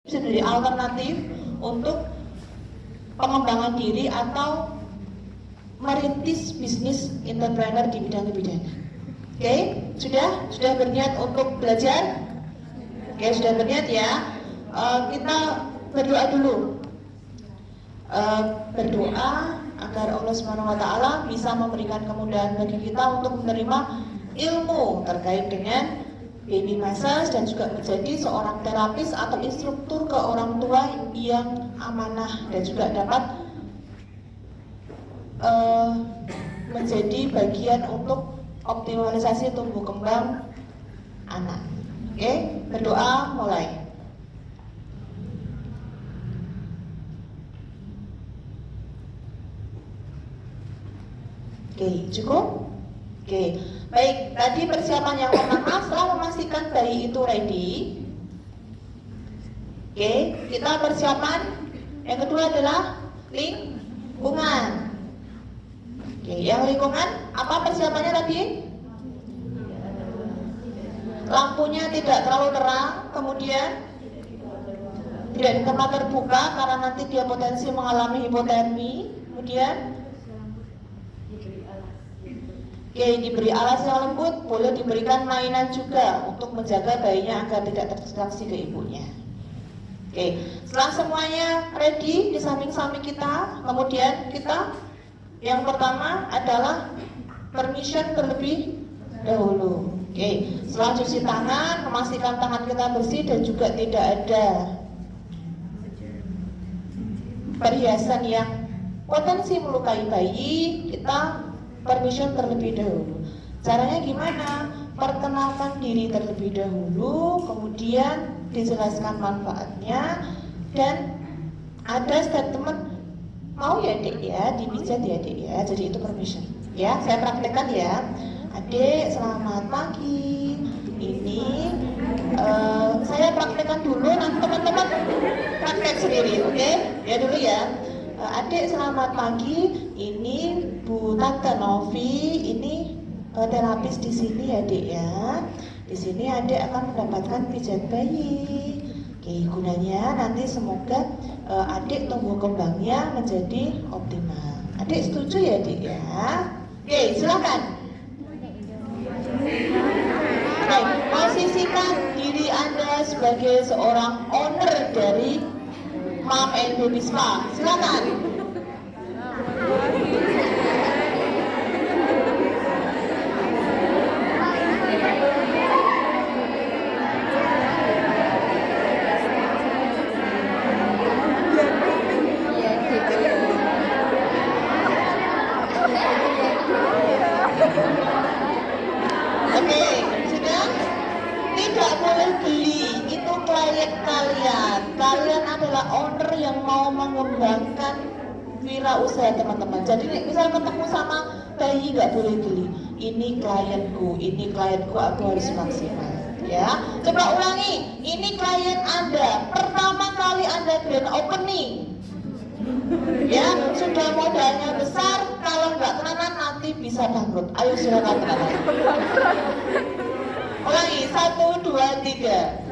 Sendiri alternatif untuk pengembangan diri atau merintis bisnis entrepreneur di bidang pidana. Oke, sudah berniat untuk belajar? Oke, sudah berniat ya. Kita berdoa dulu. Berdoa agar Allah SWT bisa memberikan kemudahan bagi kita untuk menerima ilmu terkait dengan baby massage dan juga menjadi seorang terapis atau instruktur ke orang tua yang amanah dan juga dapat menjadi bagian untuk optimalisasi tumbuh kembang anak. Oke, berdoa mulai. Oke, cukup? Oke, baik. Tadi persiapan yang pertama setelah memastikan bayi itu ready. Oke, kita persiapan. Yang kedua adalah lingkungan. Oke, yang lingkungan apa persiapannya tadi? Lampunya tidak terlalu terang, kemudian tidak di tempat terbuka karena nanti dia potensi mengalami hipotermi. Kemudian diberi alas yang lembut, boleh diberikan mainan juga untuk menjaga bayinya agar tidak terdistraksi ke ibunya. Oke, setelah semuanya ready di samping-samping kita, kemudian kita yang pertama adalah permission terlebih dahulu. Oke, setelah cuci tangan, memastikan tangan kita bersih dan juga tidak ada perhiasan yang potensi melukai bayi, kita permission terlebih dahulu. Caranya gimana? Perkenalkan diri terlebih dahulu, kemudian dijelaskan manfaatnya, dan ada statement mau ya dek ya, dipijat ya dek ya, jadi itu permission. Ya, saya praktekkan ya. Adik, selamat pagi. Ini saya praktekkan dulu, nanti teman-teman praktek sendiri, oke? Ya dulu ya. Adik selamat pagi, ini Bu Tante Novi, ini terapis di sini ya Dek ya. Di sini Adik akan mendapatkan pijat bayi. Oke, gunanya nanti semoga Adik tumbuh kembangnya menjadi optimal. Adik setuju ya Dek ya? Oke, silakan. Oke, posisikan diri Anda sebagai seorang owner dari Mom and Baby Spa, silakan. Oke, sudah? Tidak boleh beli, itu klien kalian. Kalian adalah owner yang mau mengembangkan wirausaha teman-teman. Jadi misal ketemu sama bayi nggak boleh beli. Ini klienku, aku harus maksimal. Ya, coba ulangi. Ini klien Anda. Pertama kali Anda grand opening. Ya, sudah modalnya besar. Kalau nggak tenanan nanti bisa bangkrut. Ayo silakan tenanan. Ulangi, 1, 2, 3.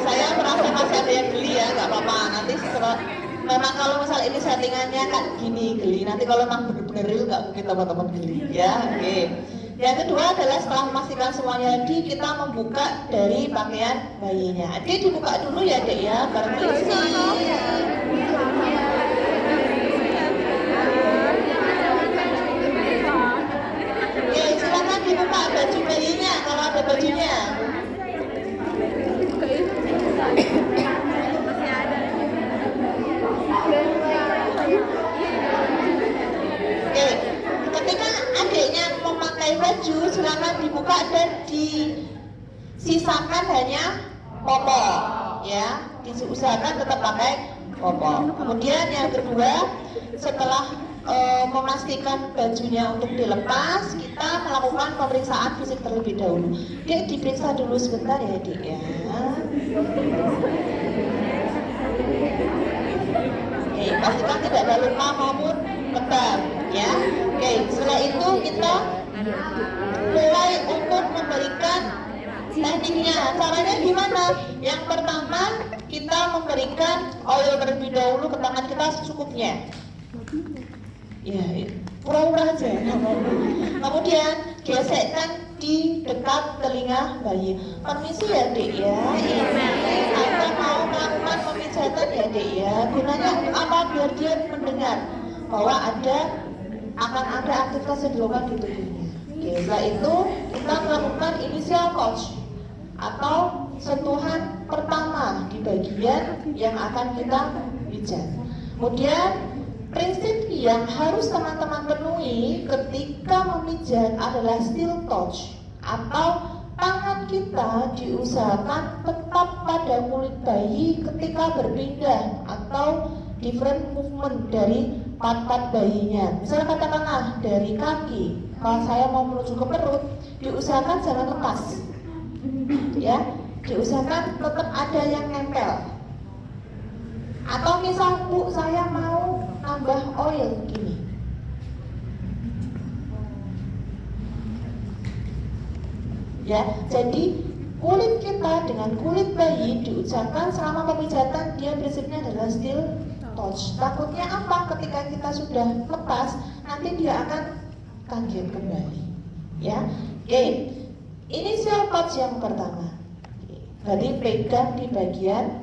Saya merasa masih ada yang geli ya, nggak apa-apa. Nanti setelah memang kalau misal ini settingannya kan gini geli, nanti kalau memang bener-bener real nggak mungkin teman-teman geli ya. Oke. Yang kedua adalah setelah memastikan semuanya ready, kita membuka dari pakaian bayinya. Adik dibuka dulu ya Dek ya, permisi. Oke, silakan dibuka baju bayinya kalau ada bajunya. Oke, ketika adiknya memakai baju, silakan dibuka dan disisakan hanya popok, ya. Diusahakan tetap pakai popok. Kemudian yang kedua, setelah memastikan bajunya untuk dilepas, kita melakukan melakukan pemeriksaan fisik terlebih dahulu. Dek, diperiksa dulu sebentar ya, Dek ya. Oke, pastikan tidak ada luka maupun lebam ya. Oke, setelah itu kita mulai untuk memberikan tekniknya. Caranya gimana? Yang pertama, kita memberikan oil terlebih dahulu ke tangan kita secukupnya. Ya, pura-pura aja. Kemudian gesekkan di dekat telinga bayi. Permisi ya, Dek ya. Ini Anda mau melakukan pemijatan ya, Dek ya. Gunanya apa? Biar dia mendengar bahwa akan ada aktivitas yang dilakukan di tubuhnya. Oke, setelah itu kita melakukan initial touch atau sentuhan pertama di bagian yang akan kita pijat. Kemudian prinsip yang harus teman-teman penuhi ketika memijat adalah still touch atau tangan kita diusahakan tetap pada kulit bayi ketika berpindah atau different movement dari part-part bayinya. Misalnya katakanlah dari kaki, kalau saya mau menuju ke perut, diusahakan jangan lepas, ya, diusahakan tetap ada yang nempel. Atau misal Bu, saya mau nambah oil gini, ya, jadi kulit kita dengan kulit bayi diusahakan selama pemijatan dia prinsipnya adalah still touch. Takutnya apa? Ketika kita sudah lepas, nanti dia akan kaget kembali. Ya, oke. Initial touch yang pertama. Berarti pegang di bagian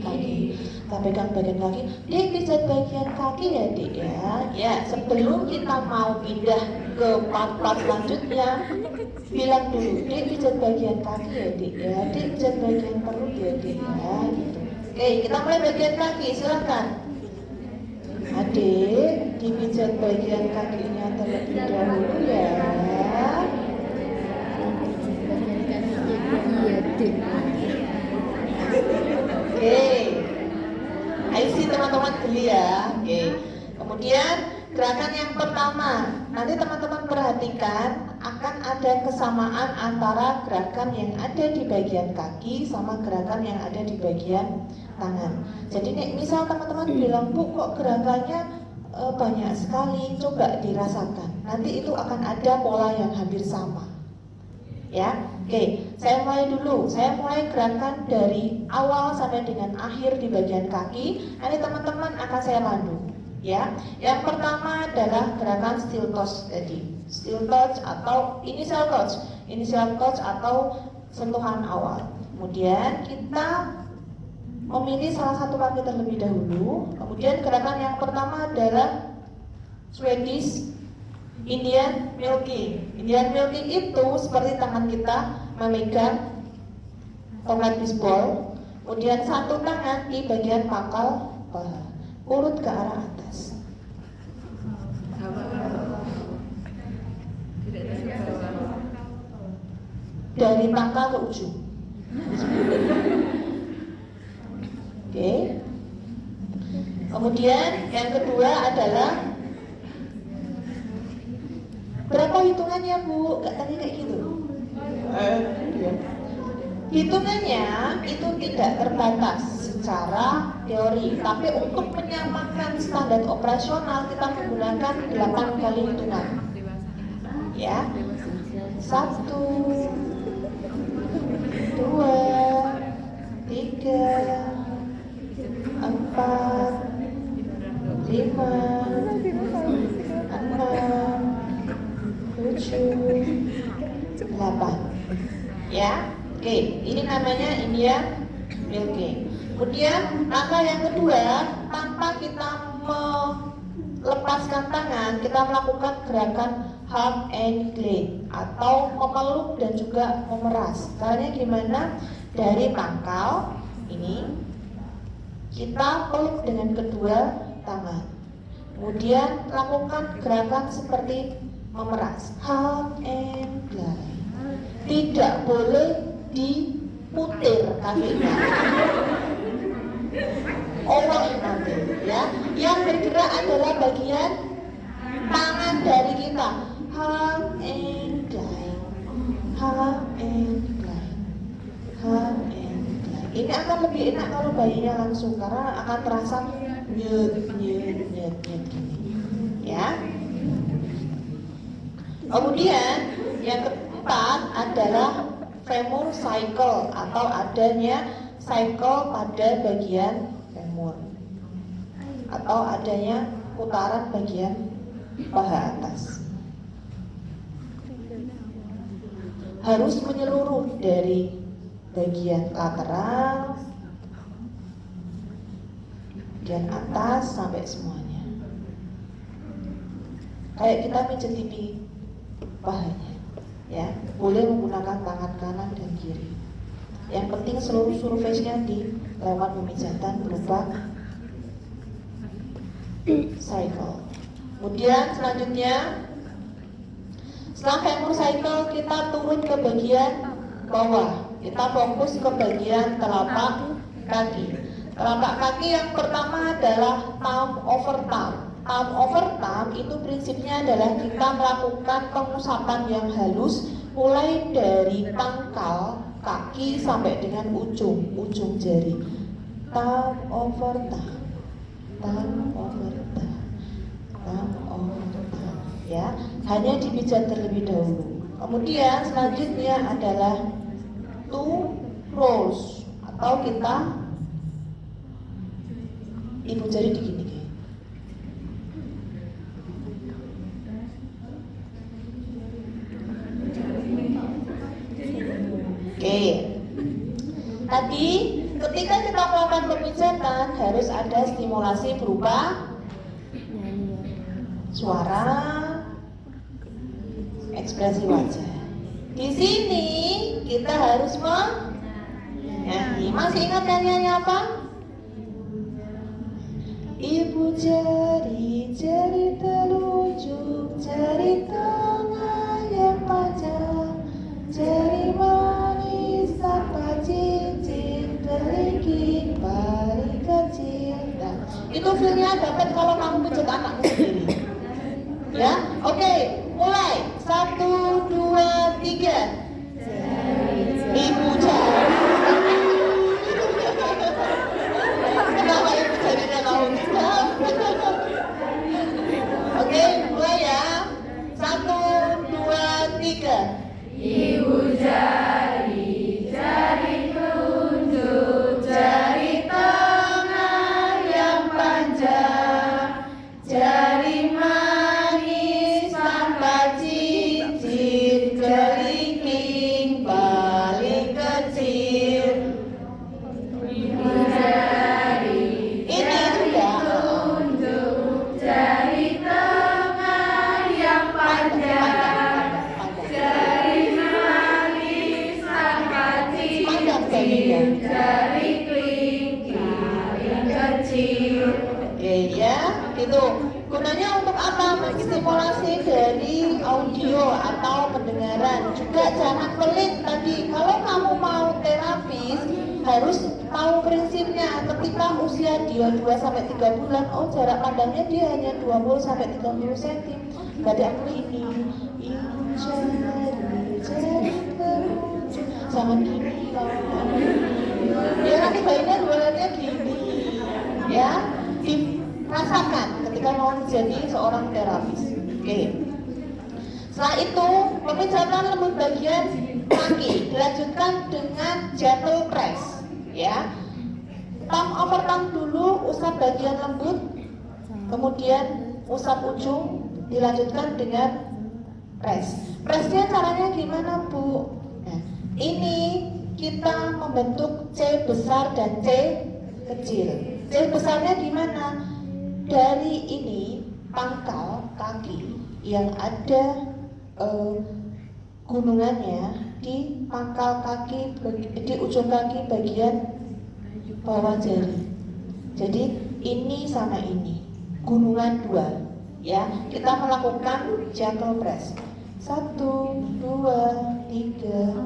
kaki. Kita pegang bagian kaki. Dia pijat bagian kaki ya, Dek ya. Ya, sebelum kita mau pindah ke part-part selanjutnya, bilang dulu, Dek pijat bagian kaki ya, Dek ya. Dek pijat bagian perut ya, Dek ya. Gitu. Oke, kita mulai bagian kaki, silakan. Adik, dipijat bagian kakinya terlebih dahulu ya. Oke, ayo sih teman-teman geli ya. Oke, kemudian gerakan yang pertama, nanti teman-teman perhatikan akan ada kesamaan antara gerakan yang ada di bagian kaki sama gerakan yang ada di bagian tangan. Jadi misal teman-teman bilang, Bu kok gerakannya banyak sekali, coba dirasakan. Nanti itu akan ada pola yang hampir sama. Ya, oke, saya mulai dulu. Saya mulai gerakan dari awal sampai dengan akhir di bagian kaki. Nanti teman-teman akan saya pandu. Ya, yang pertama adalah gerakan still touch tadi. Still touch atau initial touch atau sentuhan awal. Kemudian kita memilih salah satu kaki terlebih dahulu. Kemudian gerakan yang pertama adalah Swedish Indian milking. Indian milking itu seperti tangan kita memegang tongkat bisbol, kemudian satu tangan di bagian pangkal paha, urut ke arah atas. Dari pangkal ke ujung. Oke. Kemudian yang kedua adalah berapa hitungannya, Bu? Gak tadi kayak gitu. Ya. Hitungannya itu tidak terbatas secara teori, tapi untuk menyamakan standar operasional kita menggunakan 8 kali hitungan. Ya. 1, 2, 3, 4, 5, 6, 7, 8. Ya, oke, ini namanya Indian milking. Kemudian langkah yang kedua, tanpa kita melepaskan tangan, kita melakukan gerakan hug and clean atau memeluk dan juga memeras. Caranya gimana? Dari pangkal ini kita peluk dengan kedua tangan. Kemudian lakukan gerakan seperti memeras, hug and glide. Tidak boleh diputir kakinya. Orang nanti, ya. Yang bergerak adalah bagian tangan dari kita. Hug and Ini akan lebih enak kalau bayinya langsung karena akan terasa nyet nyet gini. Ya. Kemudian yang keempat adalah femur cycle atau adanya cycle pada bagian femur atau adanya putaran bagian paha atas. Harus menyeluruh dari bagian lateral dan atas sampai semuanya. Kayak kita pijat pipi pahanya, ya. Boleh menggunakan tangan kanan dan kiri. Yang penting seluruh surface-nya dilakukan pemijatan berupa cycle. Kemudian selanjutnya, setelah femur cycle kita turun ke bagian bawah. Kita fokus ke bagian telapak kaki. Telapak kaki yang pertama adalah thumb over thumb. Thumb over thumb itu prinsipnya adalah kita melakukan pengusapan yang halus mulai dari pangkal kaki sampai dengan ujung jari. Thumb over thumb, thumb over thumb, thumb over thumb. Ya, hanya dipijat terlebih dahulu. Kemudian selanjutnya adalah two rolls atau kita ibu jari digini. Oke. Tadi ketika kita melakukan pemijatan harus ada stimulasi berupa suara, ekspresi wajah. Di sini kita harus menyanyi. Masih ingat nyanyiannya apa? Ibu jari telunjuk, jari tengah yang panjang, jari manis tanpa cincin, kelingking paling kecil. Nah, itu feelnya dapat kalau kamu pijat anakmu sendiri. Ya, oke, mulai 1, 2, 3. Ibu jari. Kenapa ibu jarinya kamu tidak? Oke, mulai ya. 1, 2, 3. Ibu jari, jari telunjuk, jari tengah yang panjang, jari manis tanpa cincin, kelingking paling kecil. Ibu jari, jari telunjuk, jari tengah yang panjang, jari manis tanpa cincin, jari kelingking paling kecil. Oke ya, itu gunanya untuk apa? Stimulasi dari audio atau pendengaran. Juga jangan pelit tadi. Kalau kamu mau terapis harus tahu prinsipnya. Ketika usia dia 2 sampai 3 bulan, oh jarak pandangnya dia hanya 20 sampai 30 cm. Berarti aku ini jari telunjuk. Jangan gini kalau ya nanti bayinya jualannya gini. Ya, dirasakan ketika mau menjadi seorang terapis. Oke. Setelah itu pemijatan lembut bagian kaki dilanjutkan dengan gentle press. Ya, thumb over thumb dulu, usap bagian lembut, kemudian usap ujung, dilanjutkan dengan press. Pressnya caranya gimana, Bu? Nah, ini kita membentuk C besar dan C kecil. C besarnya gimana? Dari ini pangkal kaki yang ada gunungannya di pangkal kaki, di ujung kaki bagian bawah jari. Jadi ini sama ini gunungan 2. Ya, kita melakukan gentle press. 1, 2, 3,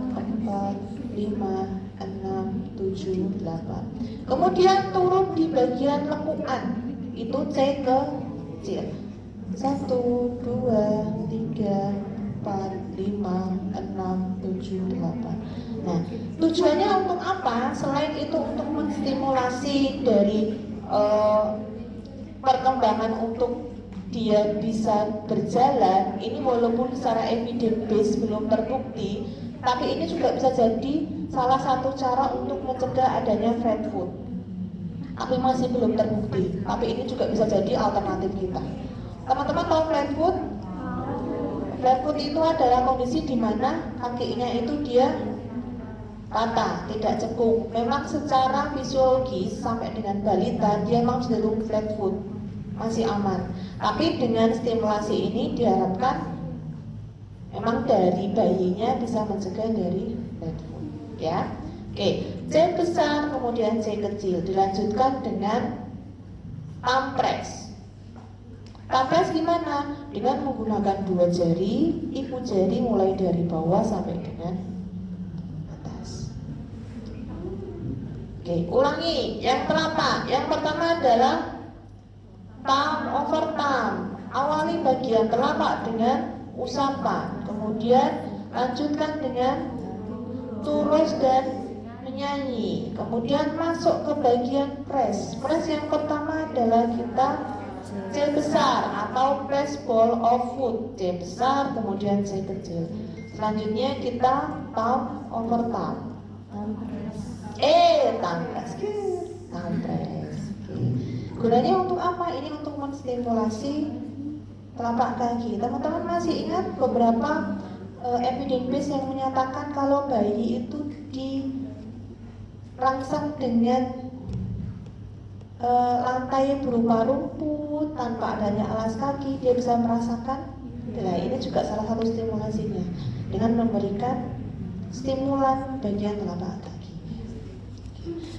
4, 5, 6, 7, 8. Kemudian turun di bagian lekukan, itu C kecil. 1, 2, 3, 4, 5, 6, 7, 7, 8. Nah, tujuannya untuk apa? Selain itu untuk menstimulasi dari perkembangan untuk dia bisa berjalan, ini walaupun secara evidence base belum terbukti, tapi ini juga bisa jadi salah satu cara untuk mencegah adanya flat foot. Tapi masih belum terbukti, tapi ini juga bisa jadi alternatif kita. Teman-teman tahu flat foot? Flat foot itu adalah kondisi di mana kakinya itu dia rata, tidak cekung. Memang secara fisiologis sampai dengan balita dia memang cenderung flat foot, masih aman. Tapi dengan stimulasi ini diharapkan memang dari bayinya bisa mencegah dari flat foot, ya. Oke, C besar kemudian C kecil, dilanjutkan dengan thumb press. Thumb press gimana? Dengan menggunakan 2 jari, ibu jari mulai dari bawah sampai dengan atas. Oke, ulangi. Yang telapak, yang pertama adalah thumb over thumb. Awali bagian telapak dengan usapan, kemudian lanjutkan dengan turus dan menyanyi, kemudian masuk ke bagian press. Press yang pertama adalah kita C besar atau press ball of foot. C besar kemudian C kecil. Selanjutnya kita thumb over thumb. Thumb press. Thumb press. Gunanya untuk apa? Ini untuk menstimulasi telapak kaki. Teman-teman masih ingat beberapa evidence base yang menyatakan kalau bayi itu dirangsang dengan lantai berupa rumput tanpa adanya alas kaki, dia bisa merasakan. Nah, ini juga salah satu stimulasinya dengan memberikan stimulan bagian telapak kaki.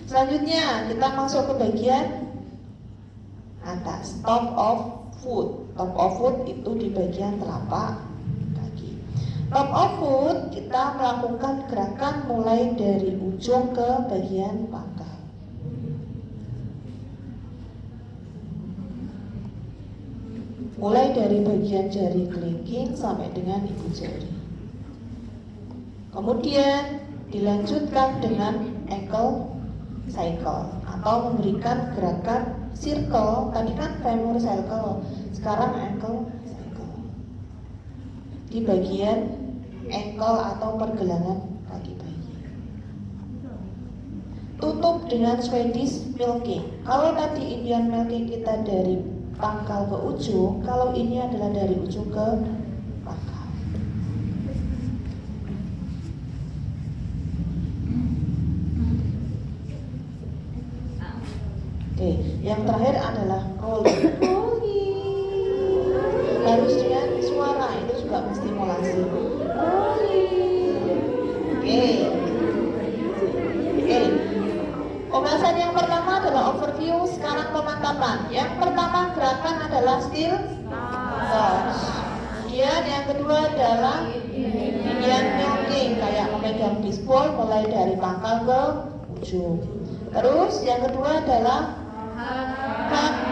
Selanjutnya kita masuk ke bagian atas, top of foot. Top of foot itu di bagian telapak kaki. Top of foot kita melakukan gerakan mulai dari ujung ke bagian pangkal. Mulai dari bagian jari kelingking sampai dengan ibu jari. Kemudian dilanjutkan dengan ankle cycle atau memberikan gerakan circle. Tadi kan femur cycle, sekarang ankle cycle di bagian ankle atau pergelangan kaki bayi. Tutup dengan Swedish milking. Kalau tadi Indian milking kita dari pangkal ke ujung, kalau ini adalah dari ujung ke pangkal. Oke, yang terakhir adalah rolling. Harus dengan suara, itu juga menstimulasi. Oke. Pembahasan yang pertama adalah overview, sekarang pemantapan. Yang pertama gerakan adalah still pose. Kemudian yang kedua adalah Indian milking, kayak memegang baseball mulai dari pangkal ke ujung. Terus yang kedua adalah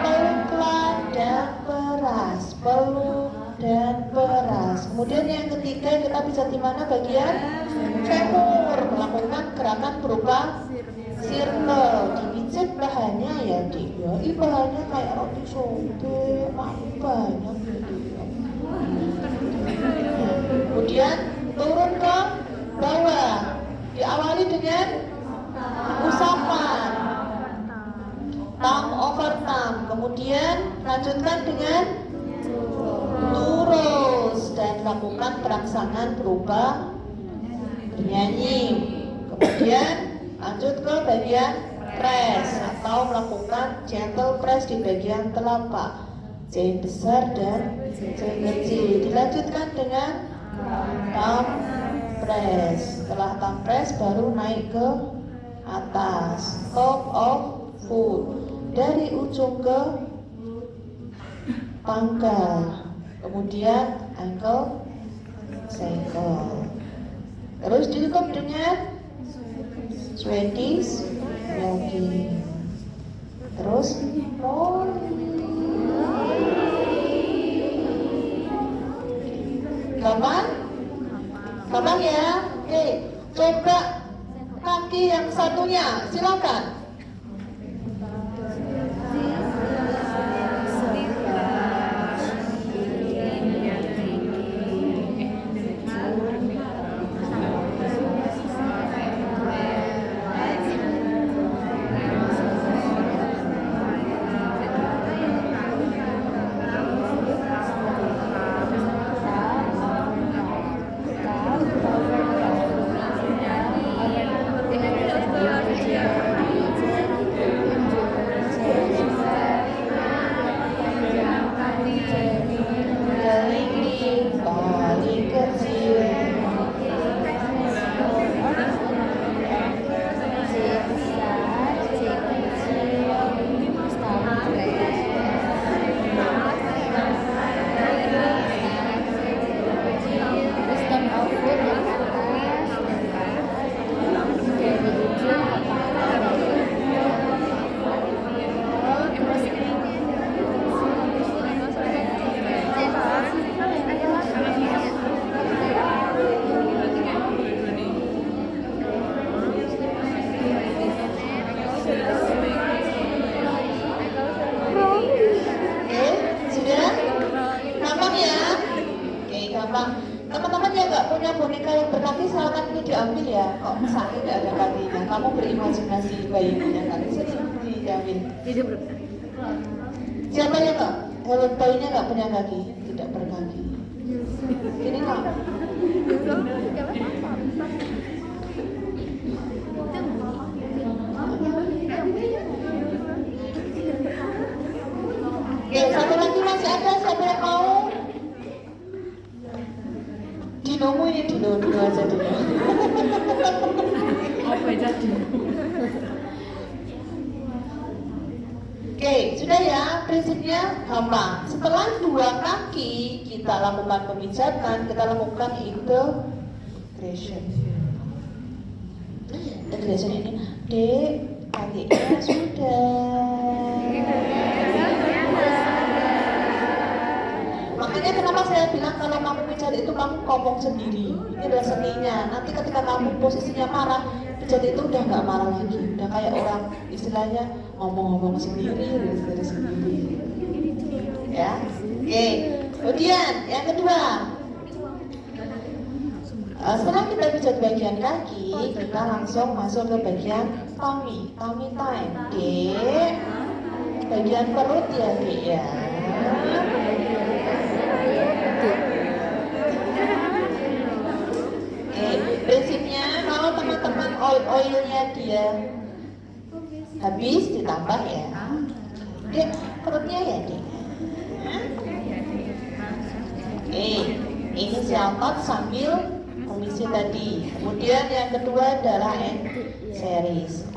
peluk dan peras, peluk dan peras. Kemudian yang ketiga kita bisa di mana bagian femur, melakukan gerakan berupa circle. Dipijat bahannya ya dik ya, ini bahannya kayak roti sobek, banyak ya. Kemudian turun ke bawah, diawali dengan usapan, thumb over thumb, kemudian lanjutkan dengan turus dan lakukan perangsangan berupa bernyanyi. Kemudian lanjut ke bagian press atau melakukan gentle press di bagian telapak, C besar dan C kecil. Dilanjutkan dengan thumb press. Setelah thumb press baru naik ke atas, top of foot, dari ujung ke pangkal, kemudian ankle cycle. Terus ditutup dengan Swedish milking. Terus rolling. 8, Gampang ya? Oke, coba kaki yang satunya, silakan. Paling kecil. Teman-teman yang nggak punya boneka yang berkaki silakan ini diambil ya. Kok misalnya nggak ada kakinya, kamu berimajinasi bayi punya kaki, sini diambil. Siapa yang nggak? Kalau bayinya nggak punya kaki, tidak berkaki. Ini nggak? Oke, satu lagi masih ada, siapa yang mau? Dinomu ini dino aja dino. Apa jadi? Oke, sudah ya, prinsipnya gampang. Setelah dua kaki kita lakukan pemijatan, kita lakukan integration. Integration ini, Dek, kakinya sudah. Makanya kenapa saya bilang kalau kamu pijat itu kamu ngomong sendiri. Ini adalah seninya. Nanti ketika kamu posisinya marah, pijat itu udah nggak marah lagi. Udah kayak orang istilahnya ngomong-ngomong sendiri, sendiri. Ya, oke. Kemudian yang kedua, setelah kita pijat bagian kaki, kita langsung masuk ke bagian tummy time. Dek, bagian perut ya, Dek ya. Prinsipnya kalau teman-teman oilnya dia habis ditambah ya. Dek, perutnya ya Dek. Ini sialtot sambil komisi tadi. Kemudian yang kedua adalah end series.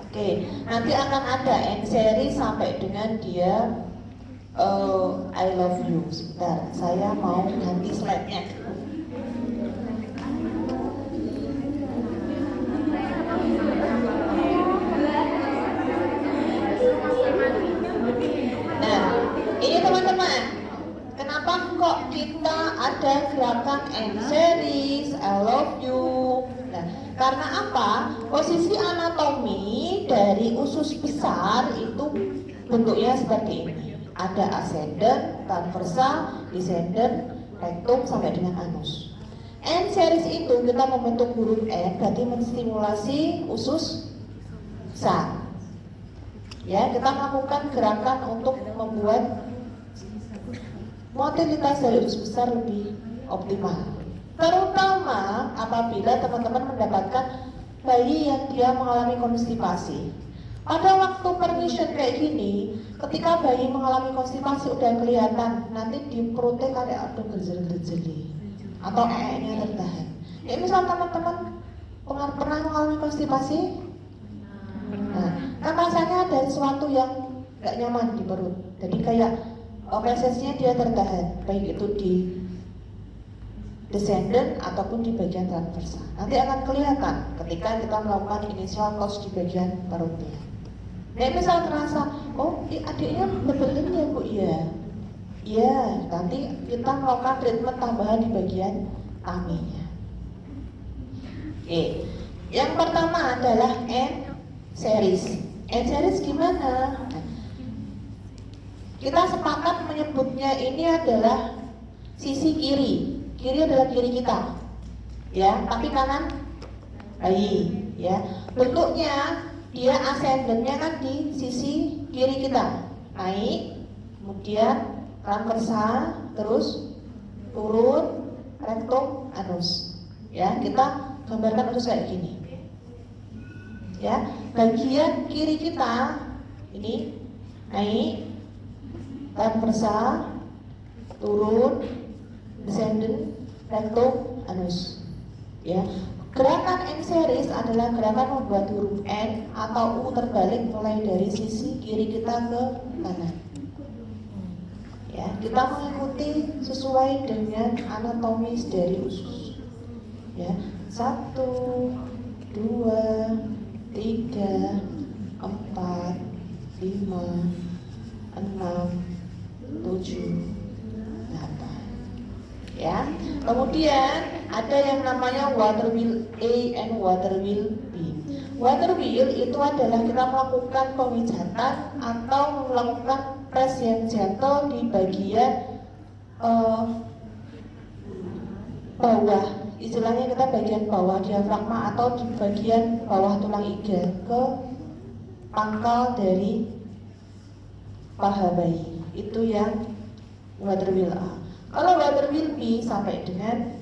Nanti akan ada end series sampai dengan dia I love you. Sebentar, saya mau ganti slide-nya. Nah, ini teman-teman, kenapa kok kita ada gerakan end series, I love you? Nah, karena apa? Posisi anatomi dari usus besar itu bentuknya seperti ini. Ada ascendant, transversal, descendant, rectum sampai dengan anus. End series itu kita membentuk huruf N, berarti menstimulasi usus besar. Ya, kita melakukan gerakan untuk membuat motilitas dari usus besar lebih optimal. Terutama apabila teman-teman mendapatkan bayi yang dia mengalami konstipasi. Pada waktu permission kayak gini, ketika bayi mengalami konstipasi udah kelihatan, nanti di perutnya kayak ada gerjel-gerjeli atau nya tertahan. Ya misal teman-teman pernah mengalami konstipasi, nah, kan rasanya ada sesuatu yang gak nyaman di perut. Jadi kayak presesnya dia tertahan, baik itu di descendant ataupun di bagian transversal. Nanti akan kelihatan ketika kita melakukan initial cause di bagian perutnya. Nah, misal terasa, oh adiknya bebelin ya Bu, ya. Iya, nanti kita melakukan treatment tambahan di bagian tummy-nya. Oke. Yang pertama adalah N series. N series gimana? Kita sepakat menyebutnya ini adalah sisi kiri. Kiri adalah kiri kita, ya. Tapi kanan bayi, ya. Bentuknya dia ascendennya kan di sisi kiri kita, naik, kemudian transversal, terus turun, rektum, anus. Ya, kita gambarkan usus kayak gini. Ya, bagian kiri kita ini naik, transversal, turun, descendant, rektum, anus. Ya, gerakan N series adalah gerakan membuat huruf N atau U terbalik mulai dari sisi kiri kita ke kanan. Ya, kita mengikuti sesuai dengan anatomis dari usus. Ya, 1, 2, 3, 4, 5, 6, 7, 8. Ya, kemudian ada yang namanya water wheel A and water wheel B. Water wheel itu adalah kita melakukan pemijatan atau melakukan press yang gentle di bagian bawah, istilahnya kita bagian bawah diafragma atau di bagian bawah tulang iga ke pangkal dari paha bayi. Itu yang water wheel A. Kalau water wheel B sampai dengan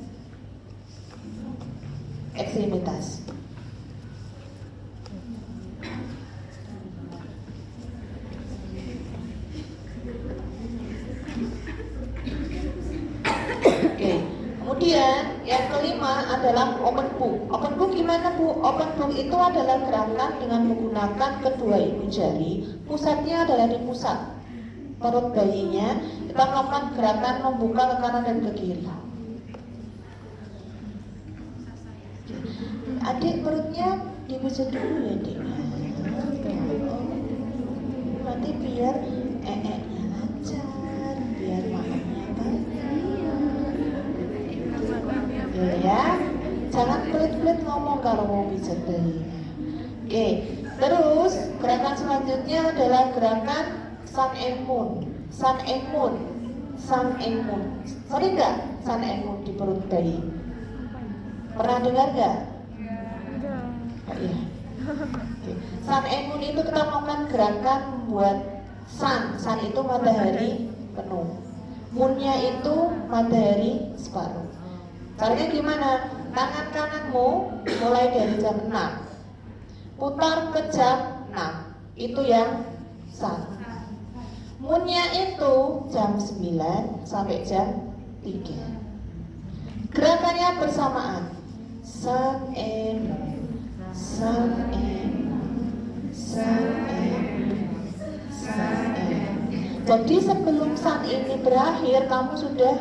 ekstremitas. Oke. Kemudian yang kelima adalah open book. Open book gimana Bu? Open book itu adalah gerakan dengan menggunakan kedua ibu jari. Pusatnya adalah di pusat perut bayinya. Kita melakukan gerakan membuka ke kanan dan ke kiri. Adik perutnya dipijat dulu ya Dek. Nanti biar nya lancar, biar makannya banyak. Ya, jangan pelit-pelit ngomong kalau mau pijat bayi. Oke, terus gerakan selanjutnya adalah gerakan sun and moon. Sun and moon, sun and moon. Sorry nggak sun and moon di perut bayi? Pernah dengar nggak? Oh, iya. Okay. Sun and moon itu kita melakukan gerakan buat sun. Sun itu matahari penuh. Moonnya itu matahari separuh. Caranya gimana? Tangan kananmu mulai dari jam 6 putar ke jam 6. Itu yang sun. Moonnya itu jam 9 sampai jam 3. Gerakannya bersamaan. Sun and sun and sun and sun and. Jadi sebelum sun ini berakhir, kamu sudah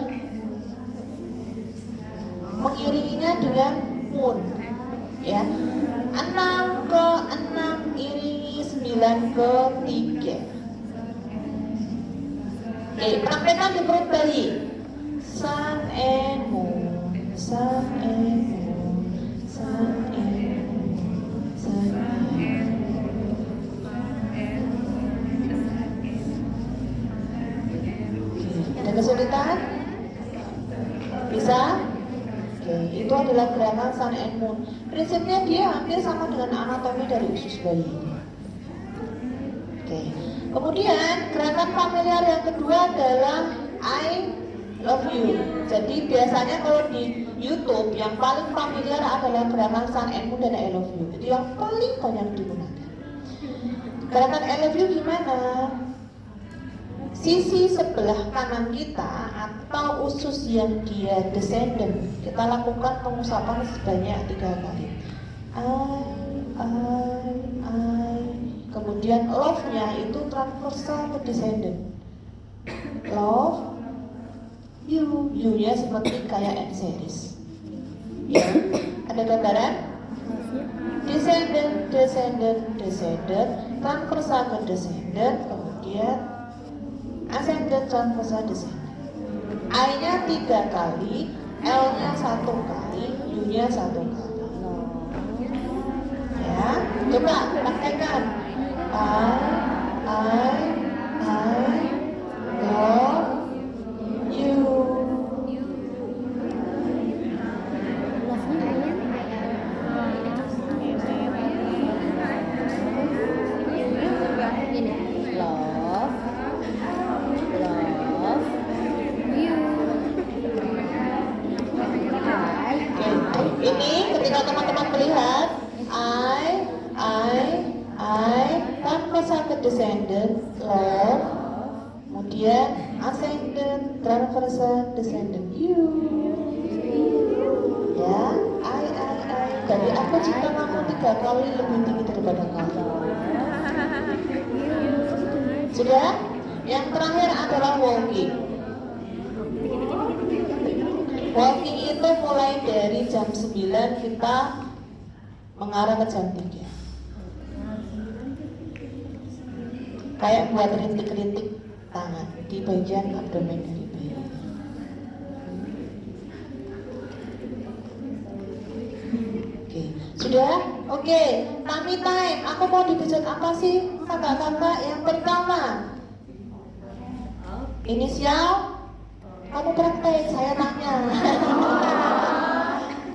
mengiringinya dengan moon, ya. 6 ke 6 iringi 9 ke 3. Oke, praktekkan di perut bayi. Sun and moon, sun and moon, sun and moon, sun and moon. Ada kesulitan? Bisa? Oke, itu adalah gerakan sun and moon. Prinsipnya dia hampir sama dengan anatomi dari usus bayi. Oke. Kemudian gerakan familiar yang kedua adalah I love you. Jadi biasanya kalau di YouTube yang paling familiar adalah gerakan sun and moon dan I love you. Itu yang paling banyak digunakan. Gerakan I love you gimana? Sisi sebelah kanan kita atau usus yang dia descendant, kita lakukan pengusapan sebanyak 3 kali. I. Kemudian love-nya itu transversal ke descendant. Love you, you-nya seperti kayak N series. Ya, ada gambaran? Descendant, descendant, descendant, transversal ke descendant, kemudian ascendant, transversal, descendant. I-nya 3 kali, L-nya 1 kali, U-nya 1 kali. Coba praktekkan. I love you. Ini ketika teman-teman melihat I tanpa sampai descendant, love, kemudian ascendant, transversal, descendant, you. Ya, I. Jadi aku cinta kamu 3 kali lebih tinggi daripada kamu. Sudah? Yang terakhir adalah walking. Walking itu mulai dari jam 9 kita mengarah ke jam 3. Kayak buat rintik-rintik tangan di bagian abdomen dari bayi. Oke, sudah? Oke, tummy time. Aku mau dipijat apa sih kakak-kakak? Yang pertama, inisial. Kamu praktek, saya tanya.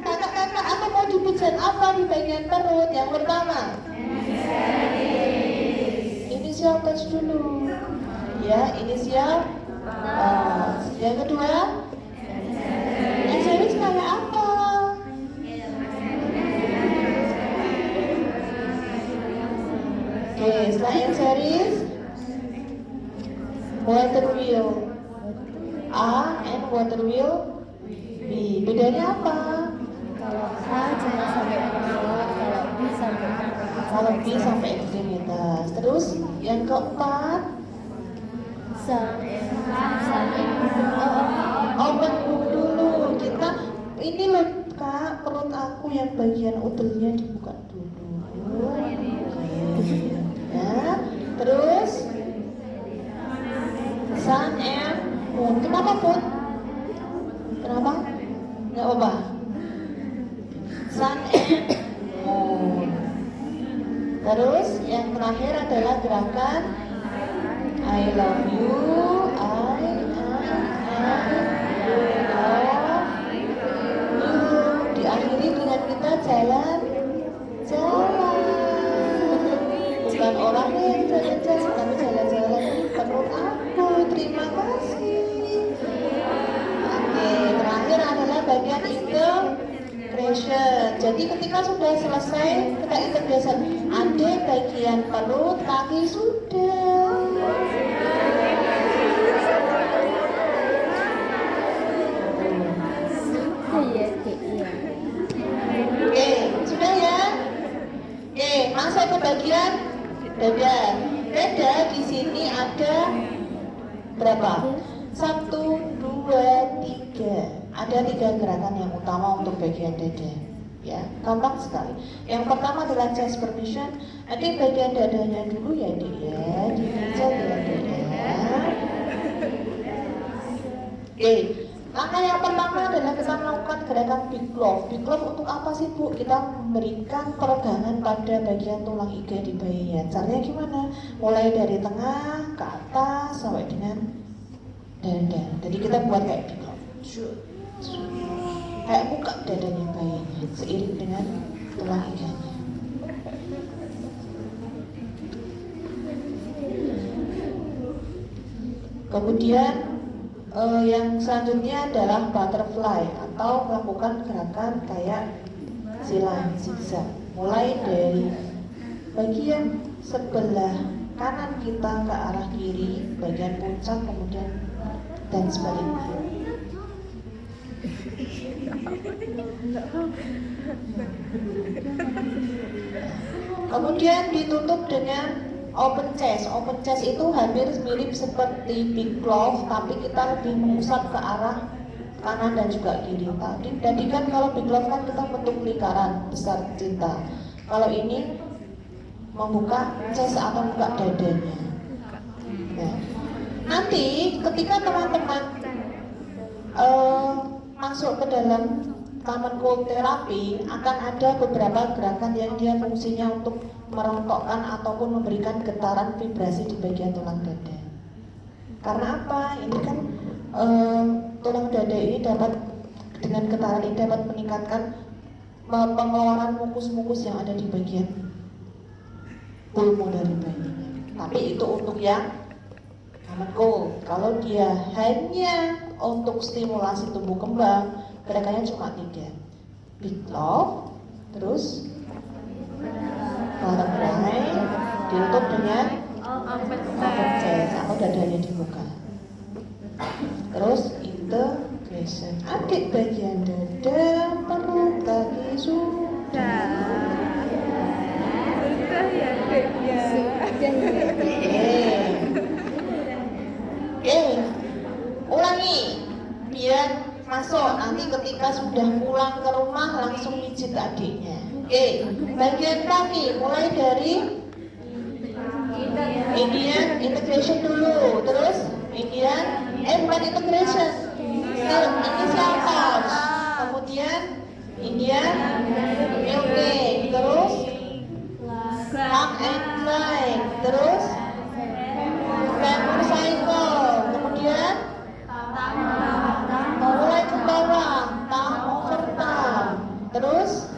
Kakak-kakak, aku mau dipijat apa di bagian perut? Yang pertama, inisial touch dulu. Ya, inisial. Yang kedua, series kayak apa? Oke, setelah series, water wheel. A and water wheel B. Bedanya apa? Kalau A jangan sampai perut, kalau B sampai Kalau B sampai ekstremitas. Terus yang keempat, sampai open book dulu. Kita ini loh kak, perut aku yang bagian utelnya dibuka dulu. Ya, terus sun and moon. Kenapa moon? Kenapa? Nggak apa-apa. Sun and moon. Terus yang terakhir adalah gerakan I love you, I love you. Diakhiri dengan kita jalan. Bukan orangnya yang jalan-jalan, tapi jalan-jalan perut aku. Terima kasih. Oke, terakhir adalah bagian integration. Jadi ketika sudah selesai kita integration, ada bagian perut, kaki sudah. Oke, sudah ya. Oke, masuk ke bagian dada. Dada di sini ada berapa? 1, 2, 3. Ada 3 gerakan yang utama untuk bagian dada. Ya, gampang sekali. Yang pertama adalah chest permission. Adik bagian dadanya dulu ya, Dik ya. Dipijat ya, Dik ya. Oke, langkah yang pertama adalah kita melakukan gerakan big glove. Big glove untuk apa sih Bu? Kita memberikan peregangan pada bagian tulang iga di bayi ya. Caranya gimana? Mulai dari tengah ke atas sampai dengan dada. Jadi kita buat kayak big glove. Kayak buka dadanya bayi seiring dengan tulang iganya. Kemudian yang selanjutnya adalah butterfly atau melakukan gerakan kayak silang zigzag. Mulai dari bagian sebelah kanan kita ke arah kiri, bagian puncak kemudian dan sebaliknya. Kemudian ditutup dengan open chest. Open chest itu hampir mirip seperti big glove, tapi kita lebih mengusap ke arah kanan dan juga kiri. Tadi kan kalau big glove kan kita bentuk lingkaran besar cinta. Kalau ini membuka chest atau membuka dadanya. Nah, nanti ketika teman-teman masuk ke dalam common cold therapy akan ada beberapa gerakan yang dia fungsinya untuk merontokkan ataupun memberikan getaran vibrasi di bagian tulang dada. Karena apa? Ini kan tulang dada ini dapat dengan getaran ini dapat meningkatkan pengeluaran mukus-mukus yang ada di bagian pulmo dari bayinya. Tapi itu untuk yang common cold. Kalau dia hanya untuk stimulasi tumbuh kembang, gerakannya cuma 3. Big love, terus butterfly, ditutup dengan open chest atau dadanya dibuka. Terus integration. Adik bagian dada, perut, kaki sudah. Oke, ulangi biar masuk. Nanti ketika sudah pulang ke rumah langsung pijit adiknya. Oke, bagian kaki mulai dari Indian integration dulu, terus bukan integration, initial touch, kemudian Indian milking, terus hug and glide, terus femur cycle, kemudian mulai ke bawah, thumb over thumb, terus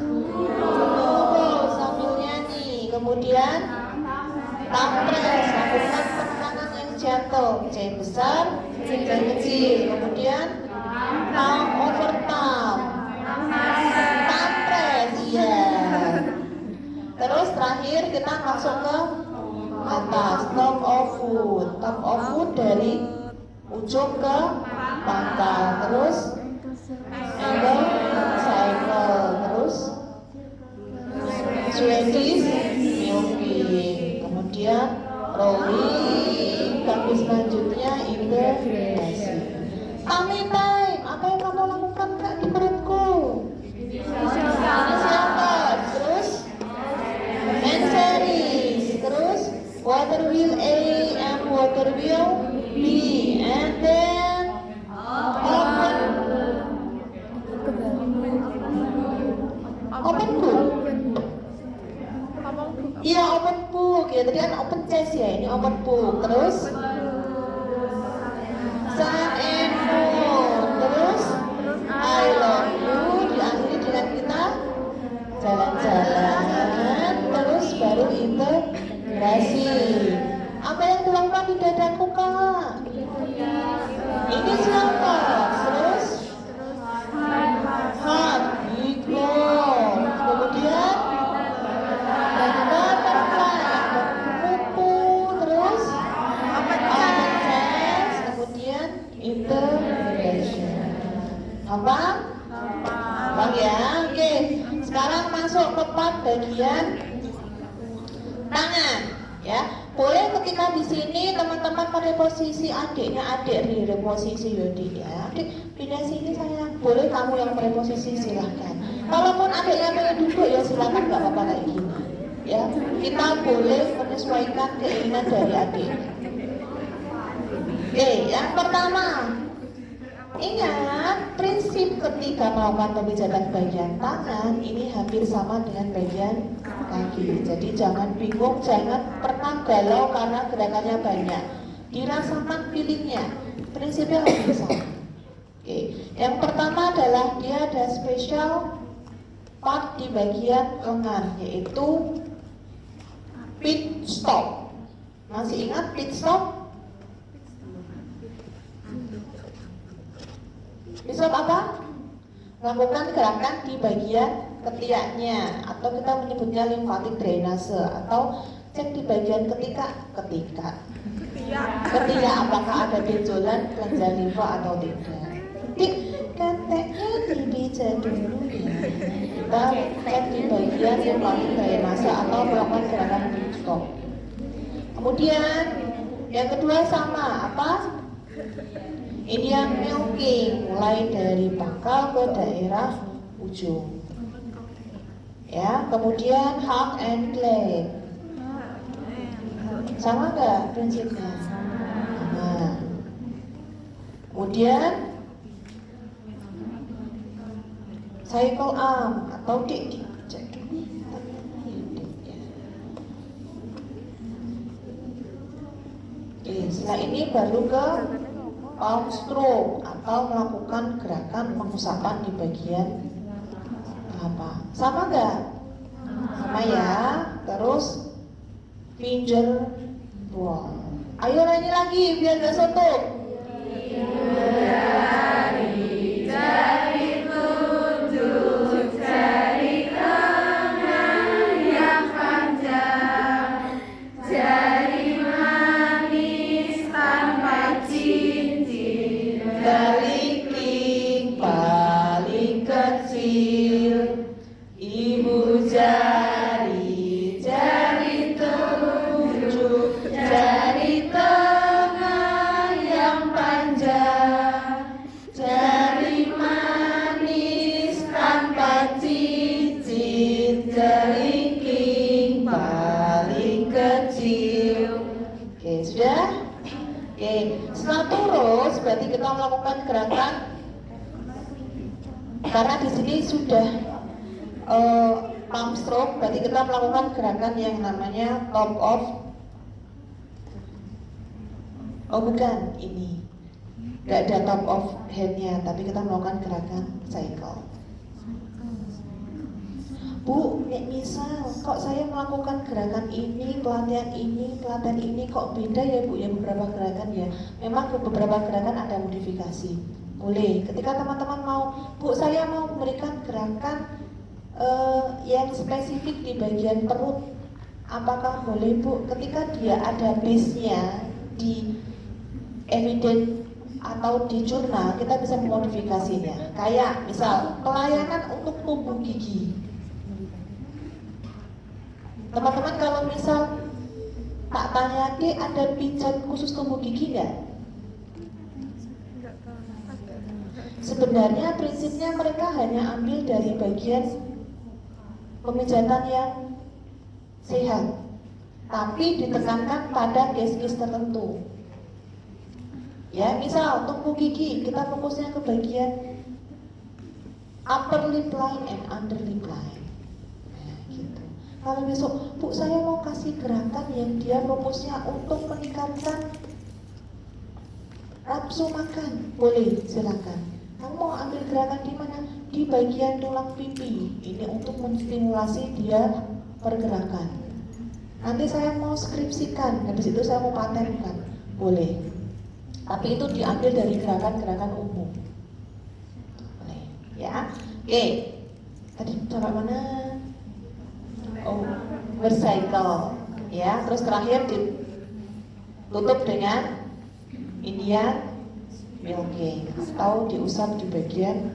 sambil nyanyi, kemudian thumb press, lakukan penekanan yang gentle, C besar, C kecil, kemudian thumb over thumb, thumb press, iya. Terus terakhir kita masuk ke atas, top of foot dari ujung ke pangkal, terus angle cycle, terus Swedish milking, kemudian rolling, kaki selanjutnya integrasi. Tummy time, apa yang kamu lakukan Kak di perutku? Inisiator, terus hand series, terus water wheel A and water wheel B, and then open book. Iya, open book ya, tadi kan open chest ya, ini open book. Terus sun and moon, terus I love you, diakhiri dengan kita jalan-jalan, terus baru integrasi. Apa yang dilakukan di dadaku Kak? Ini siapa? Terus heart, hippo, kemudian butterfly, kupu, terus open chest, kemudian integration. Apa? Bang ya, oke. Sekarang masuk ke part bagian tangan, ya. Boleh ketika di sini teman-teman pada posisi adiknya, adik di posisi Yodi ya. Adik pindah sini saya. Boleh kamu yang pada posisi silahkan. Kalaupun adiknya pengen duduk ya silakan, nggak apa-apa kayak gini. Ya, kita boleh menyesuaikan keinginan dari adik. Oke, yang pertama, ingat prinsip ketika melakukan pemijatan bagian tangan ini hampir sama dengan bagian kaki. Jadi jangan bingung, jangan pernah galau karena gerakannya banyak. Dirasakan feelingnya, prinsipnya hampir sama. Oke, yang pertama adalah dia ada special part di bagian lengan, yaitu pit stop. Masih ingat pit stop? Pit stop apa? Lakukan gerakan di bagian ketiaknya, atau kita menyebutnya limfatik drainase, atau cek di bagian ketiak apakah ada benjolan kelenjar limfa atau tidak. Keteknya dipijat dulu ya. Kita cek di bagian limfatik drainase atau melakukan gerakan pit stop. Kemudian yang kedua sama apa? Indian milking, mulai dari pangkal ke daerah ujung. Ya, kemudian hug and glide. Sama nggak prinsipnya? Sama. Kemudian cycle arm atau dik cek dulu. Oke, setelah ini baru ke palm stroke atau melakukan gerakan pengusapan di bagian telapak. Sama nggak? Sama ya. Terus finger roll. Ayo nyanyi lagi biar gak suntuk. Jari tunjuk, jari tengah yang panjang, jari manis tanpa cincin, Kelingking paling kecil, ibu jari, jari tunjuk, jari tengah yang panjang, jari manis tanpa cincin, kelingking paling kecil. Oke, sudah? Oke, setelah turun berarti kita melakukan gerakan karena di sini sudah palm stroke, berarti kita melakukan gerakan yang namanya top of. Oh bukan, ini nggak ada top of handnya, tapi kita melakukan gerakan cycle. Bu, misal kok saya melakukan gerakan ini, pelatihan ini kok beda ya Bu ya beberapa gerakan ya. Memang beberapa gerakan ada modifikasi. Boleh. Ketika teman-teman mau, Bu saya mau memberikan gerakan yang spesifik di bagian perut, apakah boleh Bu? Ketika dia ada base-nya di evidence atau di jurnal, kita bisa memodifikasinya. Kayak misal pelayanan untuk tumbuh gigi. Teman-teman kalau misal tak tanya dia ada pijat khusus tumbuh gigi nggak? Sebenarnya prinsipnya mereka hanya ambil dari bagian pemijatan yang sehat, tapi ditekankan pada case-case tertentu. Ya, misal tumbuh gigi, kita fokusnya ke bagian upper lip line and under lip line. Nah, gitu. Kalau besok, Bu saya mau kasih gerakan yang dia fokusnya untuk meningkatkan nafsu makan, boleh, silakan. Kamu mau ambil gerakan di mana? Di bagian tulang pipi. Ini untuk menstimulasi dia pergerakan. Nanti saya mau skripsikan, habis itu saya mau patenkan, boleh. Tapi itu diambil dari gerakan-gerakan umum. Boleh, ya. Oke. Tadi sampai mana? Oh, bercycle. Ya, terus terakhir ditutup dengan Indian milking atau diusap di bagian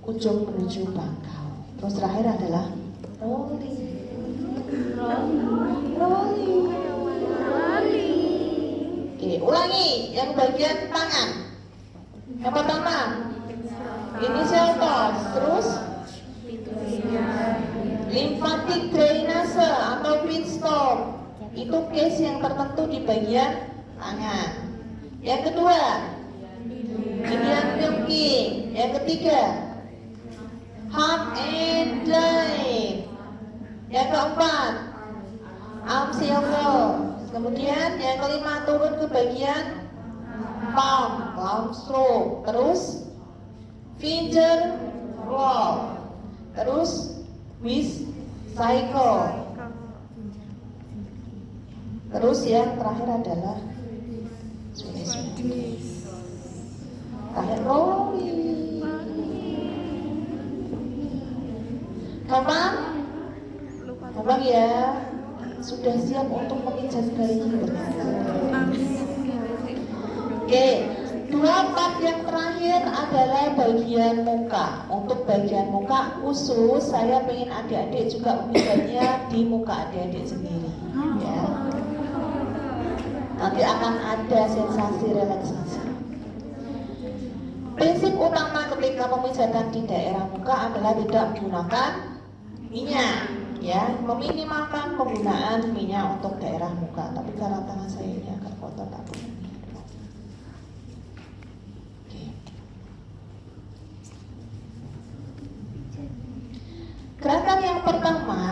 ujung menuju pangkal. Terus terakhir adalah rolling. Oke, ulangi yang bagian tangan. Yang pertama, initial toss, terus lymphatic drainase atau pit stop. Itu case yang tertentu di bagian tangan. Yang kedua, Indian milking. Yang ketiga, hub and line. Yang keempat, arm circle. Kemudian yang kelima turun ke bagian palm stroke. Terus finger roll. Terus with cycle. Terus yang terakhir adalah Swedish. Terakhir rolling. Gampang? Gampang ya? Sudah siap untuk memijat bayi ternyata. Oke, dua part yang terakhir adalah bagian muka. Untuk bagian muka khusus, saya ingin adik-adik juga memijatnya di muka adik-adik sendiri. Ya. Nanti akan ada sensasi relaksasi. Prinsip utama ketika pemijatan di daerah muka adalah tidak menggunakan minyak. Ya, meminimalkan penggunaan minyak untuk daerah muka. Tapi karena tangan saya ini agak kotor, tak boleh. Oke. Gerakan yang pertama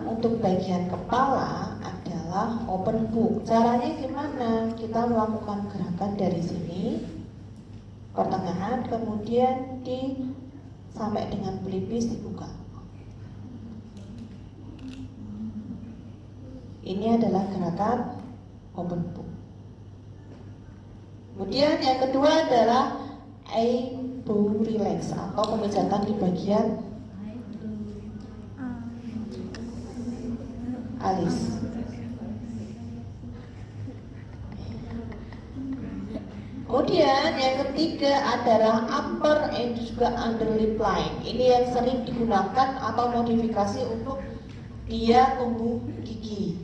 untuk bagian kepala adalah open book. Caranya gimana? Kita melakukan gerakan dari sini, pertengahan, kemudian sampai dengan pelipis dibuka. Ini adalah gerakan open book. Kemudian yang kedua adalah eyebrow relax atau pemijatan di bagian alis. Kemudian yang ketiga adalah upper and juga under lip line. Ini yang sering digunakan atau modifikasi untuk dia tumbuh gigi.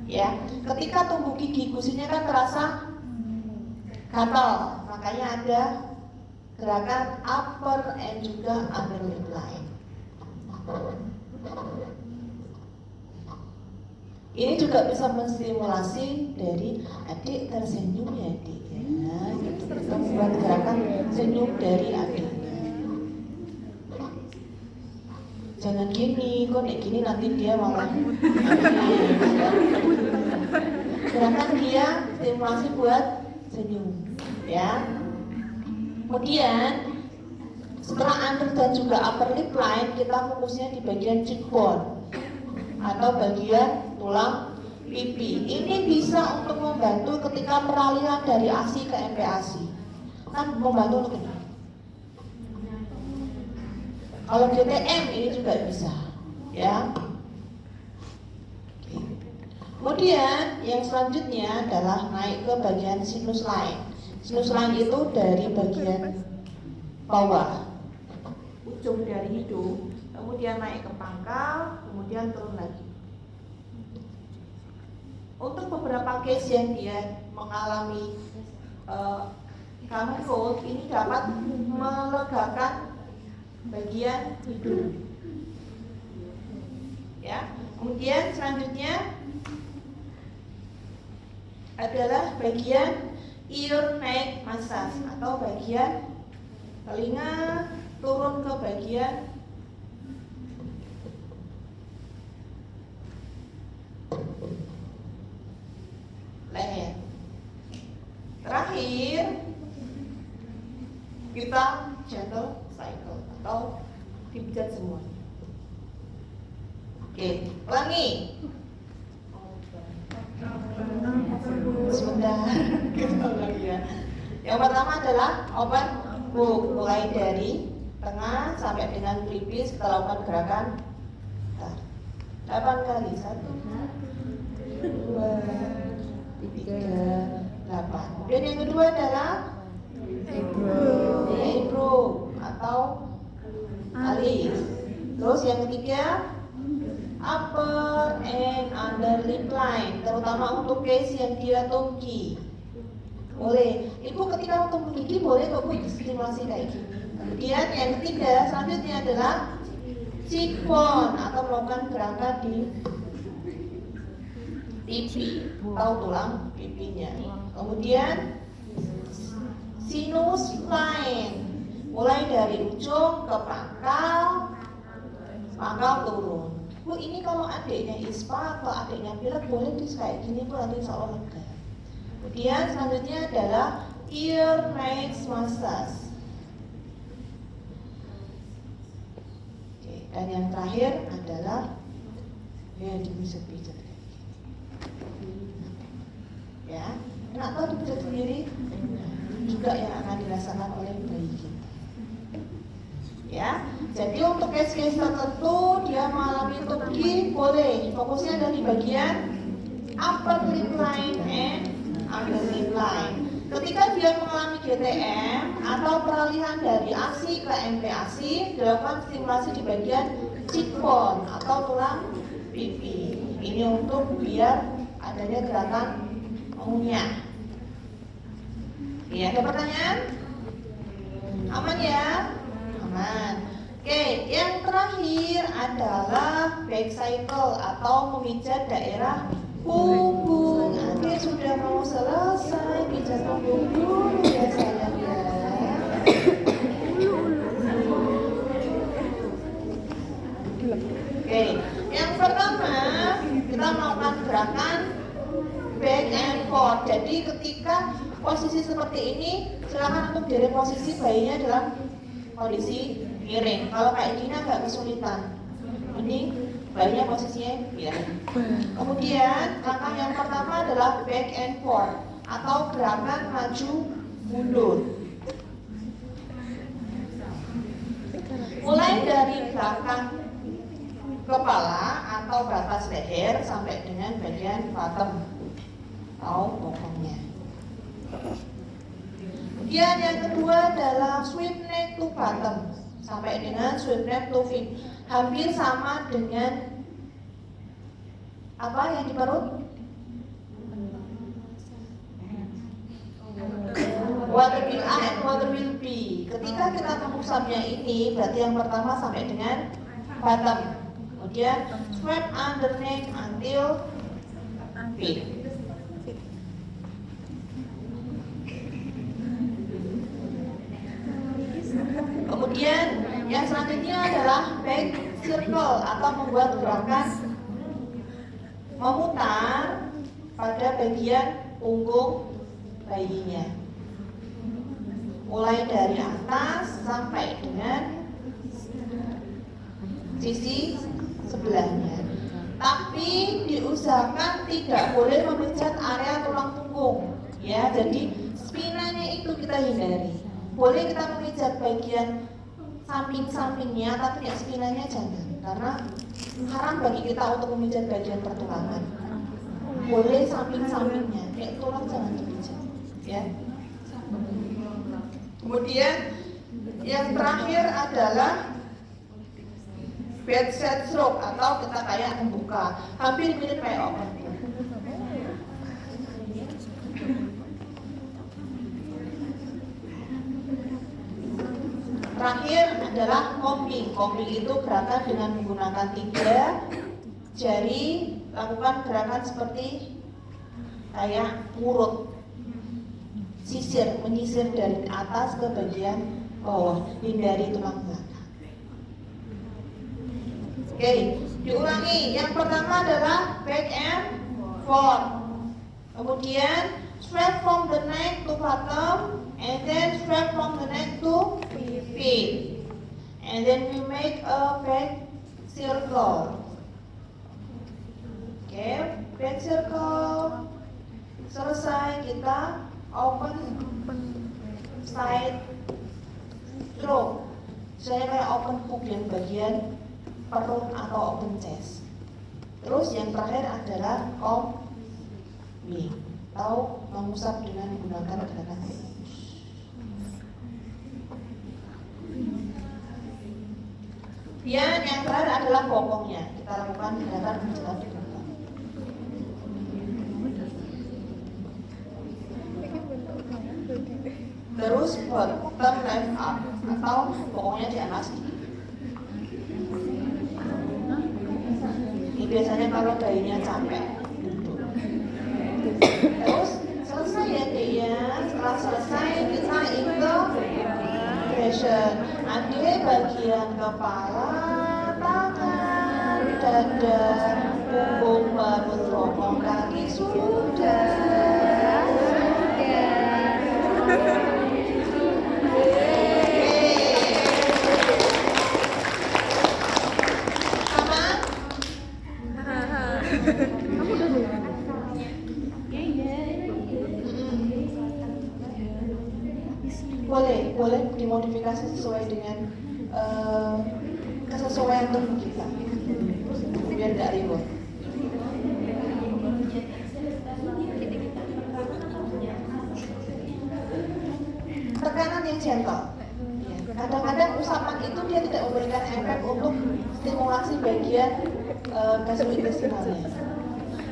Ya, ketika tumbuh gigi gusinya kan terasa gatal, makanya ada gerakan upper and juga under lip line. Ini juga bisa menstimulasi dari adik tersenyum ya adik ya, gitu. Kita membuat gerakan senyum dari adiknya. Jangan gini, kok kayak gini nanti dia malah gerakan dia stimulasi buat senyum ya. Kemudian setelah under dan juga upper lip line, kita fokusnya di bagian cheekbone atau bagian tulang pipi. Ini bisa untuk membantu ketika peralihan dari ASI ke MPASI. Kan membantu untuk ini. Kalau GTM ini juga bisa, ya. Kemudian yang selanjutnya adalah naik ke bagian sinus line. Sinus line itu dari bagian bawah, ujung dari hidung, kemudian naik ke pangkal, kemudian turun lagi. Untuk beberapa case yang dia mengalami common cold, ini dapat melegakan bagian hidung. Ya, kemudian selanjutnya adalah bagian ear neck massage atau bagian telinga turun ke bagian leher. Terakhir kita gentle cycle atau dipijat semua. Oke, ulangi. Sebentar, kita ulangi ya. Yang pertama adalah open book, mulai dari tengah sampai dengan pelipis. Kita lakukan gerakan 8 kali, 1, 2, 3, 8. Kemudian yang kedua adalah eyebrow atau alis. Terus yang ketiga upper and under lip line, terutama untuk case yang dia tunggi. Boleh, ibu ketika tumbuh gigi boleh kok bu stimulasi kayak gini. Kemudian yang ketiga selanjutnya adalah cheekbone atau melakukan gerakan di pipi atau tulang pipinya. Kemudian sinus line, mulai dari ujung ke pangkal turun. Bu, ini kalau adiknya ispa atau adiknya pilek boleh terus kayak gini bu, nanti insya Allah lega. Kemudian selanjutnya adalah ear neck massage. Oke, dan yang terakhir adalah ya dipijat-pijat. Ya, enak tahu dipijat sendiri juga yang akan dirasakan oleh bayi kita. Ya, jadi untuk case-case tertentu dia mengalami tunggi boleh fokusnya ada di bagian upper lip line and under lip line. Ketika dia mengalami GTM atau peralihan dari ASI ke MPASI, dilakukan stimulasi di bagian cheekbone atau tulang pipi. Ini untuk biar adanya gerakan mengunyah. Ya, ada pertanyaan? Aman ya? Aman. Oke, yang terakhir adalah back cycle atau memijat daerah punggung. Oke, sudah mau selesai pijat punggung dulu ya sayang ya. Oke, yang pertama kita melakukan gerakan back and forth. Jadi ketika posisi seperti ini, silakan untuk posisi bayinya dalam kondisi miring. Kalau kayak gini agak kesulitan. Mending bayinya posisinya miring. Kemudian langkah yang pertama adalah back and forth atau gerakan maju mundur. Mulai dari belakang kepala atau batas leher sampai dengan bagian bottom atau bokongnya. Kemudian yang kedua adalah sweep neck to bottom sampai dengan sweep neck to feet. Hampir sama dengan apa yang di perut? Water will A and water will B. Ketika kita mengusapnya ini, berarti yang pertama sampai dengan bottom. Kemudian sweep under neck until feet. Kemudian yang selanjutnya adalah back circle atau membuat gerakan memutar pada bagian punggung bayinya. Mulai dari atas sampai dengan sisi sebelahnya. Tapi diusahakan tidak boleh memijat area tulang punggung. Ya, jadi spinanya itu kita hindari. Boleh kita memijat bagian samping-sampingnya, tapi ya spinanya jangan, karena haram bagi kita untuk memijat bagian pertulangan. Boleh samping-sampingnya, kayak tulang jangan dipijat, ya. Kemudian yang terakhir adalah bedside stroke atau kita kayak membuka, hampir mirip kayak open. Terakhir adalah combing. Combing itu gerakan dengan menggunakan 3 jari, lakukan gerakan seperti kayak ngurut, sisir, menyisir dari atas ke bagian bawah, hindari tulang belakang. Oke, diulangi. Yang pertama adalah back and forth. Kemudian sweep from the neck to bottom, and then sweep from the neck to feet. And then we make a back circle. Oke, back circle. Selesai, kita open side stroke. Saya kayak open hook yang bagian perut atau open chest. Terus yang terakhir adalah combing atau mengusap dengan menggunakan gerakan ini. Dan yang terakhir adalah bokongnya. Kita lakukan gerakan menjelang di bokong. Terus bottom left up atau bokongnya di atas. Ini biasanya kalau bayinya capek duduk. Terus selesai ya dia. Setelah selesai kita integration. Ambil bagian kepala, tangan, dada, punggung, perut, bokong, kaki sudah. Boleh dimodifikasi sesuai dengan kesesuaian tubuh kita, biar tidak ribet. Tekanan yang gentle. Kadang-kadang usapan itu dia tidak memberikan efek untuk stimulasi bagian gastrointestinalnya.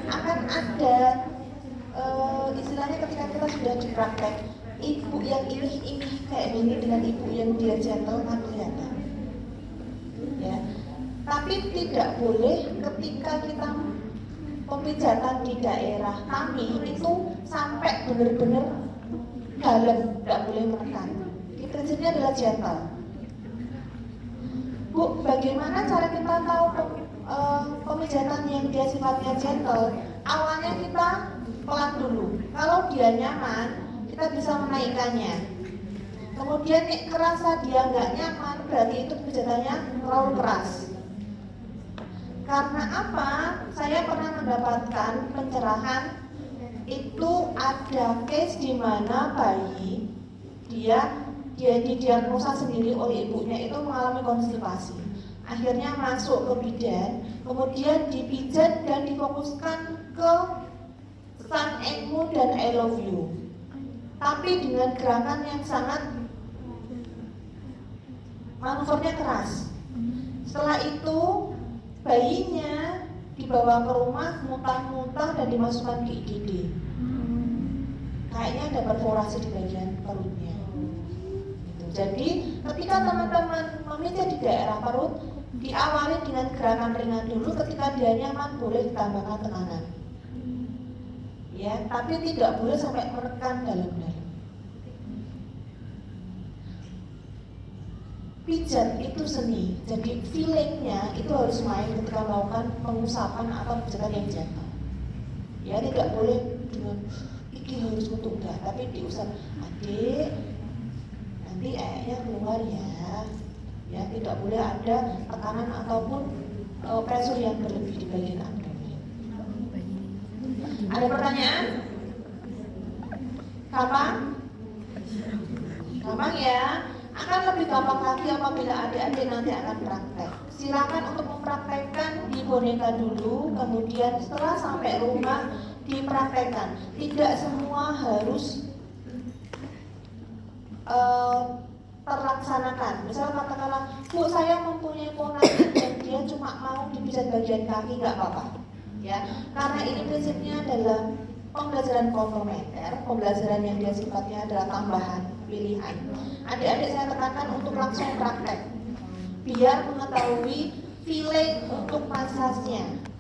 Akan ada istilahnya ketika kita sudah dipraktek, ibu yang ini kayak gini dengan ibu yang dia gentle kan kelihatan. Ya. Tapi tidak boleh ketika kita pemijatan di daerah kami itu sampai benar-benar dalam, tidak boleh menekan. Prinsipnya adalah gentle. Bu, bagaimana cara kita tahu pemijatan yang dia sifatnya gentle? Awalnya kita pelan dulu. Kalau dia nyaman, kita bisa menaikkannya. Kemudian kerasa dia nggak nyaman, berarti itu pijatannya terlalu keras. Karena apa? Saya pernah mendapatkan pencerahan, itu ada case di mana bayi dia didiagnosa sendiri oleh ibunya itu mengalami konstipasi. Akhirnya masuk ke bidan, kemudian dipijat dan difokuskan ke Sun and Moon dan I love you. Tapi dengan gerakan yang sangat manuvernya keras. Setelah itu bayinya dibawa ke rumah muntah-muntah dan dimasukkan ke IGD. Kayaknya ada perforasi di bagian perutnya. Gitu. Jadi ketika teman-teman memijat di daerah perut, diawali dengan gerakan ringan dulu. Ketika dia nyaman boleh ditambahkan tekanan. Ya, tapi tidak boleh sampai menekan dalam-dalam. Pijat itu seni, jadi feelingnya itu harus main ketika melakukan pengusapan atau pijatan yang gentle. Ya, tidak boleh dengan iki harus untuk enggak, tapi diusap, adik nanti ayahnya keluar ya. Ya, tidak boleh ada tekanan ataupun pressure yang berlebih di bagian abdomen. Ada pertanyaan? Gampang? Gampang ya? Akan lebih gampang lagi apabila adik-adik nanti akan praktek. Silakan untuk mempraktekkan di boneka dulu, kemudian setelah sampai rumah dipraktekkan. Tidak semua harus terlaksanakan. Misalnya katakanlah, Bu, saya mempunyai ponakan dan dia cuma mau dipijat bagian kaki, nggak apa-apa. Ya, karena ini prinsipnya adalah pembelajaran komplementer, pembelajaran yang dia sifatnya adalah tambahan pilihan. Adik-adik saya tekankan untuk langsung praktek, biar mengetahui feeling untuk masasnya.